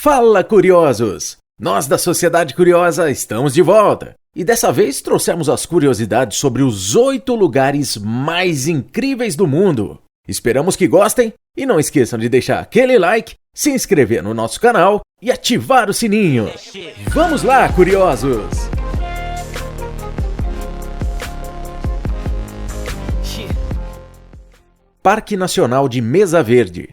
Fala, curiosos! Nós da Sociedade Curiosa estamos de volta e dessa vez trouxemos as curiosidades sobre os 8 lugares mais incríveis do mundo. Esperamos que gostem e não esqueçam de deixar aquele like, se inscrever no nosso canal e ativar o sininho. Vamos lá, curiosos! Parque Nacional de Mesa Verde.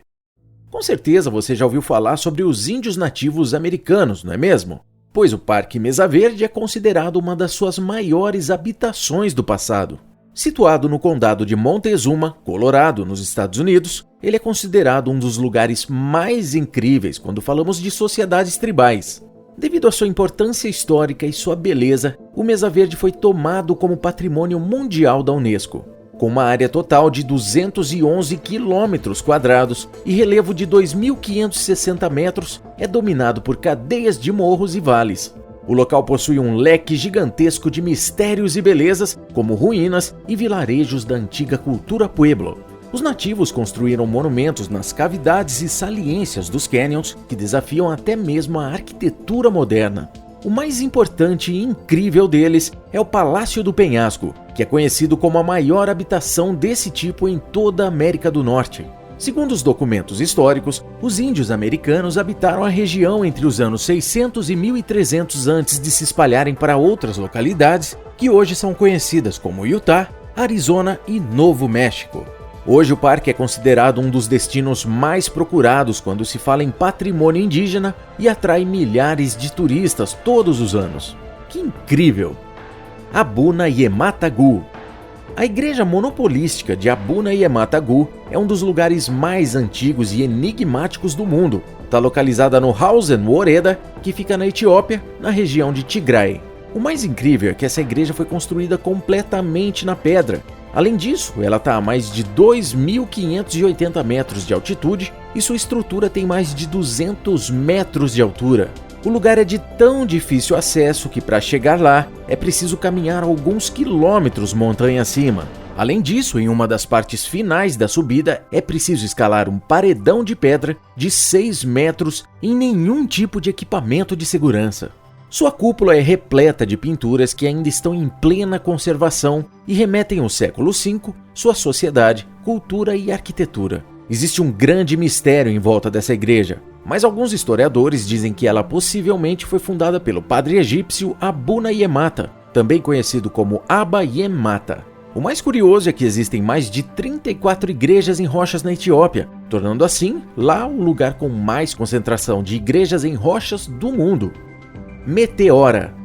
Com certeza você já ouviu falar sobre os índios nativos americanos, não é mesmo? Pois o Parque Mesa Verde é considerado uma das suas maiores habitações do passado. Situado no condado de Montezuma, Colorado, nos Estados Unidos, ele é considerado um dos lugares mais incríveis quando falamos de sociedades tribais. Devido à sua importância histórica e sua beleza, o Mesa Verde foi tomado como Patrimônio Mundial da Unesco. Com uma área total de 211 quilômetros quadrados e relevo de 2.560 metros, é dominado por cadeias de morros e vales. O local possui um leque gigantesco de mistérios e belezas, como ruínas e vilarejos da antiga cultura Pueblo. Os nativos construíram monumentos nas cavidades e saliências dos canyons que desafiam até mesmo a arquitetura moderna. O mais importante e incrível deles é o Palácio do Penhasco, que é conhecido como a maior habitação desse tipo em toda a América do Norte. Segundo os documentos históricos, os índios americanos habitaram a região entre os anos 600 e 1300 antes de se espalharem para outras localidades que hoje são conhecidas como Utah, Arizona e Novo México. Hoje o parque é considerado um dos destinos mais procurados quando se fala em patrimônio indígena e atrai milhares de turistas todos os anos. Que incrível! Abuna Yematagu. A igreja monopolística de Abuna Yematagu é um dos lugares mais antigos e enigmáticos do mundo. Está localizada no Hausen Woreda, que fica na Etiópia, na região de Tigray. O mais incrível é que essa igreja foi construída completamente na pedra. Além disso, ela está a mais de 2.580 metros de altitude e sua estrutura tem mais de 200 metros de altura. O lugar é de tão difícil acesso que para chegar lá é preciso caminhar alguns quilômetros montanha acima. Além disso, em uma das partes finais da subida é preciso escalar um paredão de pedra de 6 metros em nenhum tipo de equipamento de segurança. Sua cúpula é repleta de pinturas que ainda estão em plena conservação e remetem ao século V, sua sociedade, cultura e arquitetura. Existe um grande mistério em volta dessa igreja, mas alguns historiadores dizem que ela possivelmente foi fundada pelo padre egípcio Abuna Yemata, também conhecido como Aba Yemata. O mais curioso é que existem mais de 34 igrejas em rochas na Etiópia, tornando assim lá o lugar com mais concentração de igrejas em rochas do mundo. Meteora.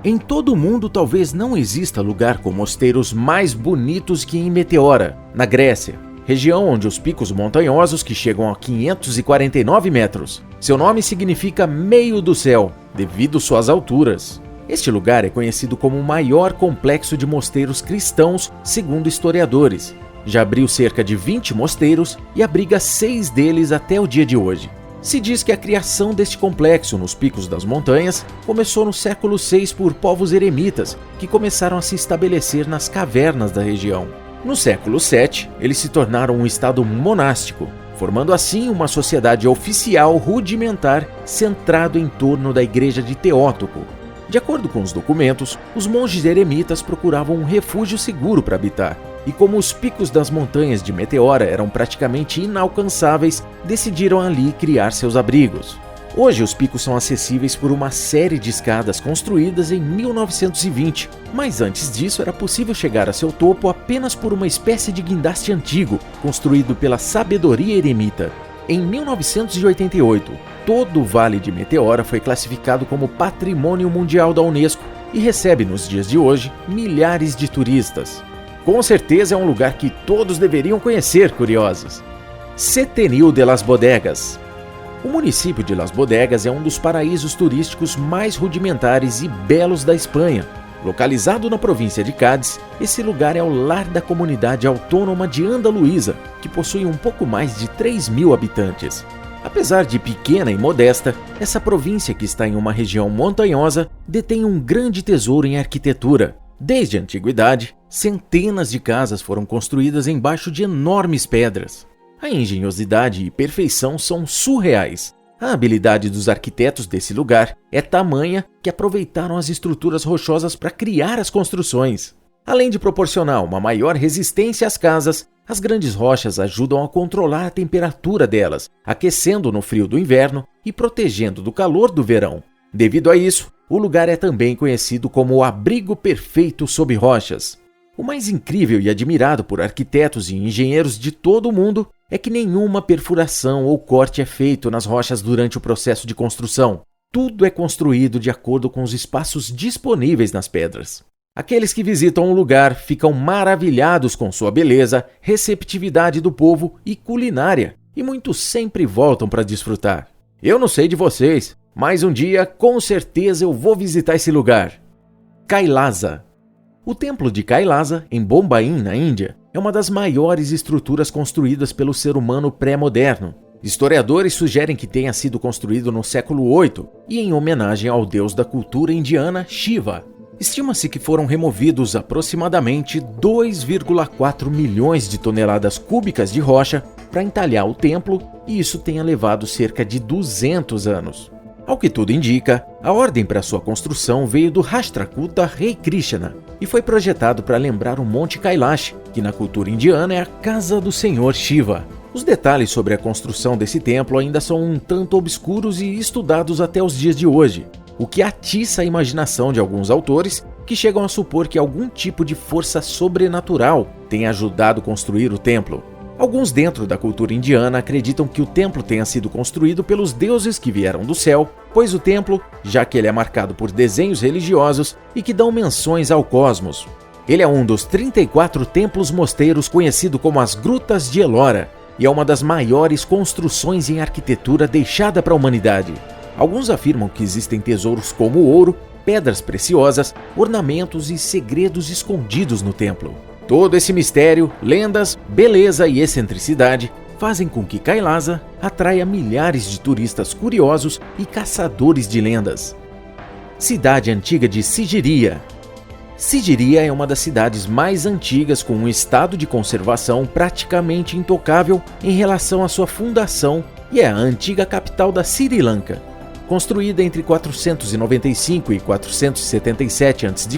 Em todo o mundo talvez não exista lugar com mosteiros mais bonitos que em Meteora, na Grécia, região onde os picos montanhosos que chegam a 549 metros. Seu nome significa meio do céu, devido suas alturas. Este lugar é conhecido como o maior complexo de mosteiros cristãos, segundo historiadores. Já abriu cerca de 20 mosteiros e abriga 6 deles até o dia de hoje. Se diz que a criação deste complexo nos picos das montanhas começou no século VI por povos eremitas, que começaram a se estabelecer nas cavernas da região. No século VII, eles se tornaram um estado monástico, formando assim uma sociedade oficial rudimentar centrado em torno da igreja de Teótoko. De acordo com os documentos, os monges eremitas procuravam um refúgio seguro para habitar, e como os picos das montanhas de Meteora eram praticamente inalcançáveis, decidiram ali criar seus abrigos. Hoje os picos são acessíveis por uma série de escadas construídas em 1920, mas antes disso era possível chegar a seu topo apenas por uma espécie de guindaste antigo, construído pela sabedoria eremita. Em 1988, todo o Vale de Meteora foi classificado como Patrimônio Mundial da Unesco e recebe nos dias de hoje milhares de turistas. Com certeza é um lugar que todos deveriam conhecer, curiosos. Setenil de las Bodegas. O município de Las Bodegas é um dos paraísos turísticos mais rudimentares e belos da Espanha. Localizado na província de Cádiz, esse lugar é o lar da comunidade autônoma de Andaluísa, que possui um pouco mais de 3.000 habitantes. Apesar de pequena e modesta, essa província, que está em uma região montanhosa, detém um grande tesouro em arquitetura. Desde a antiguidade, centenas de casas foram construídas embaixo de enormes pedras. A engenhosidade e perfeição são surreais. A habilidade dos arquitetos desse lugar é tamanha que aproveitaram as estruturas rochosas para criar as construções. Além de proporcionar uma maior resistência às casas, as grandes rochas ajudam a controlar a temperatura delas, aquecendo no frio do inverno e protegendo do calor do verão. Devido a isso, o lugar é também conhecido como o abrigo perfeito sob rochas. O mais incrível e admirado por arquitetos e engenheiros de todo o mundo é que nenhuma perfuração ou corte é feito nas rochas durante o processo de construção. Tudo é construído de acordo com os espaços disponíveis nas pedras. Aqueles que visitam o lugar ficam maravilhados com sua beleza, receptividade do povo e culinária, e muitos sempre voltam para desfrutar. Eu não sei de vocês, mas um dia com certeza eu vou visitar esse lugar. Kailasa. O templo de Kailasa, em Bombaim, na Índia, é uma das maiores estruturas construídas pelo ser humano pré-moderno. Historiadores sugerem que tenha sido construído no século VIII e em homenagem ao deus da cultura indiana, Shiva. Estima-se que foram removidos aproximadamente 2,4 milhões de toneladas cúbicas de rocha para entalhar o templo, e isso tenha levado cerca de 200 anos. Ao que tudo indica, a ordem para sua construção veio do Rashtrakuta rei Krishna e foi projetado para lembrar o Monte Kailash, que na cultura indiana é a casa do senhor Shiva. Os detalhes sobre a construção desse templo ainda são um tanto obscuros e estudados até os dias de hoje, o que atiça a imaginação de alguns autores que chegam a supor que algum tipo de força sobrenatural tenha ajudado a construir o templo. Alguns dentro da cultura indiana acreditam que o templo tenha sido construído pelos deuses que vieram do céu, pois o templo, já que ele é marcado por desenhos religiosos e que dão menções ao cosmos. Ele é um dos 34 templos-mosteiros conhecido como as Grutas de Ellora e é uma das maiores construções em arquitetura deixada para a humanidade. Alguns afirmam que existem tesouros como ouro, pedras preciosas, ornamentos e segredos escondidos no templo. Todo esse mistério, lendas, beleza e excentricidade fazem com que Kailasa atraia milhares de turistas curiosos e caçadores de lendas. Cidade antiga de Sigiriya. Sigiriya é uma das cidades mais antigas com um estado de conservação praticamente intocável em relação à sua fundação e é a antiga capital da Sri Lanka. Construída entre 495 e 477 a.C.,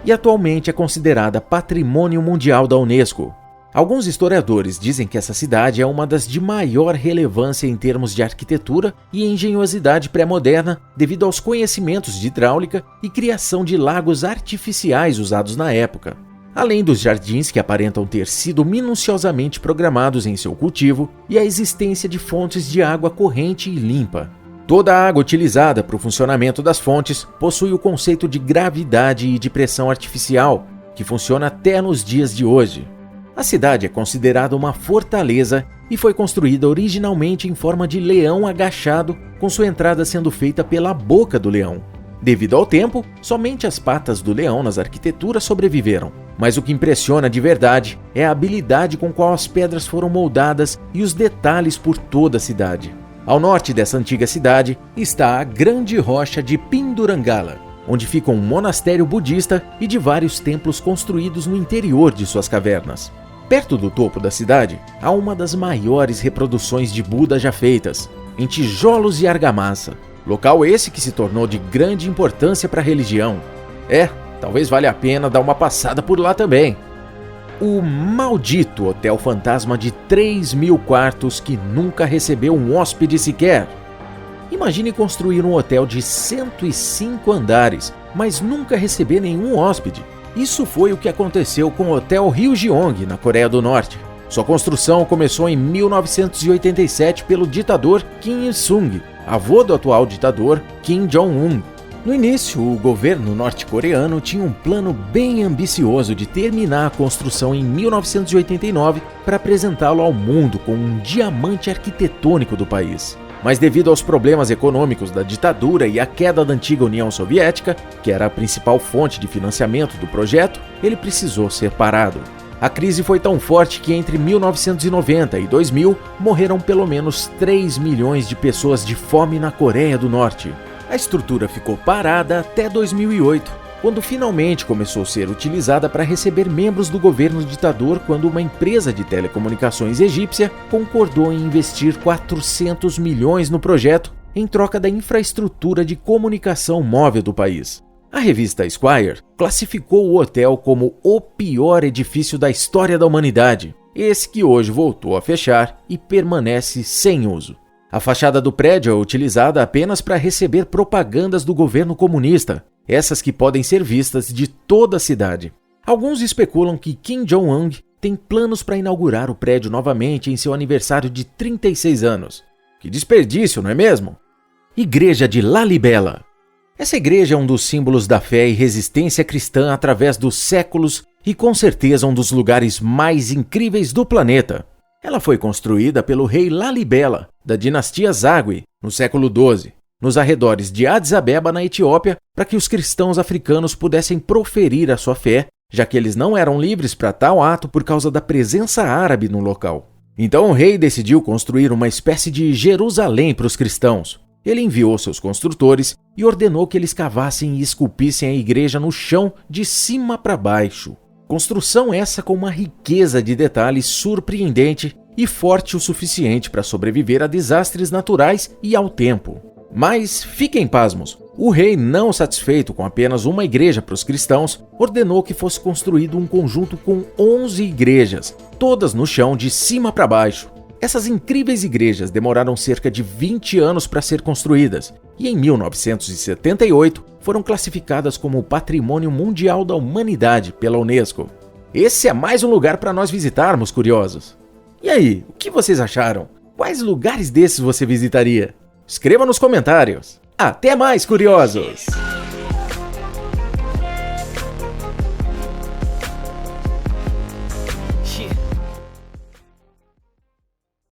e atualmente é considerada Patrimônio Mundial da Unesco. Alguns historiadores dizem que essa cidade é uma das de maior relevância em termos de arquitetura e engenhosidade pré-moderna devido aos conhecimentos de hidráulica e criação de lagos artificiais usados na época, além dos jardins que aparentam ter sido minuciosamente programados em seu cultivo e a existência de fontes de água corrente e limpa. Toda a água utilizada para o funcionamento das fontes possui o conceito de gravidade e de pressão artificial, que funciona até nos dias de hoje. A cidade é considerada uma fortaleza e foi construída originalmente em forma de leão agachado, com sua entrada sendo feita pela boca do leão. Devido ao tempo, somente as patas do leão nas arquiteturas sobreviveram, mas o que impressiona de verdade é a habilidade com qual as pedras foram moldadas e os detalhes por toda a cidade. Ao norte dessa antiga cidade está a Grande Rocha de Pindurangala, onde fica um monastério budista e de vários templos construídos no interior de suas cavernas. Perto do topo da cidade, há uma das maiores reproduções de Buda já feitas, em tijolos e argamassa. Local esse que se tornou de grande importância para a religião. Talvez valha a pena dar uma passada por lá também. O maldito Hotel Fantasma de 3.000 quartos que nunca recebeu um hóspede sequer. Imagine construir um hotel de 105 andares, mas nunca receber nenhum hóspede. Isso foi o que aconteceu com o Hotel Ryugyong, na Coreia do Norte. Sua construção começou em 1987 pelo ditador Kim Il-sung, avô do atual ditador Kim Jong-un. No início, o governo norte-coreano tinha um plano bem ambicioso de terminar a construção em 1989 para apresentá-lo ao mundo como um diamante arquitetônico do país. Mas devido aos problemas econômicos da ditadura e à queda da antiga União Soviética, que era a principal fonte de financiamento do projeto, ele precisou ser parado. A crise foi tão forte que entre 1990 e 2000 morreram pelo menos 3 milhões de pessoas de fome na Coreia do Norte. A estrutura ficou parada até 2008, quando finalmente começou a ser utilizada para receber membros do governo ditador quando uma empresa de telecomunicações egípcia concordou em investir 400 milhões no projeto em troca da infraestrutura de comunicação móvel do país. A revista Esquire classificou o hotel como o pior edifício da história da humanidade, esse que hoje voltou a fechar e permanece sem uso. A fachada do prédio é utilizada apenas para receber propagandas do governo comunista, essas que podem ser vistas de toda a cidade. Alguns especulam que Kim Jong-un tem planos para inaugurar o prédio novamente em seu aniversário de 36 anos. Que desperdício, não é mesmo? Igreja de Lalibela. Essa igreja é um dos símbolos da fé e resistência cristã através dos séculos e com certeza um dos lugares mais incríveis do planeta. Ela foi construída pelo rei Lalibela, da dinastia Zagwe, no século XII, nos arredores de Addis Abeba, na Etiópia, para que os cristãos africanos pudessem proferir a sua fé, já que eles não eram livres para tal ato por causa da presença árabe no local. Então o rei decidiu construir uma espécie de Jerusalém para os cristãos. Ele enviou seus construtores e ordenou que eles cavassem e esculpissem a igreja no chão de cima para baixo. Construção essa com uma riqueza de detalhes surpreendente e forte o suficiente para sobreviver a desastres naturais e ao tempo. Mas fiquem pasmos, o rei, não satisfeito com apenas uma igreja para os cristãos, ordenou que fosse construído um conjunto com 11 igrejas, todas no chão de cima para baixo. Essas incríveis igrejas demoraram cerca de 20 anos para ser construídas e em 1978 foram classificadas como Patrimônio Mundial da Humanidade pela Unesco. Esse é mais um lugar para nós visitarmos, curiosos. E aí, o que vocês acharam? Quais lugares desses você visitaria? Escreva nos comentários. Até mais, curiosos!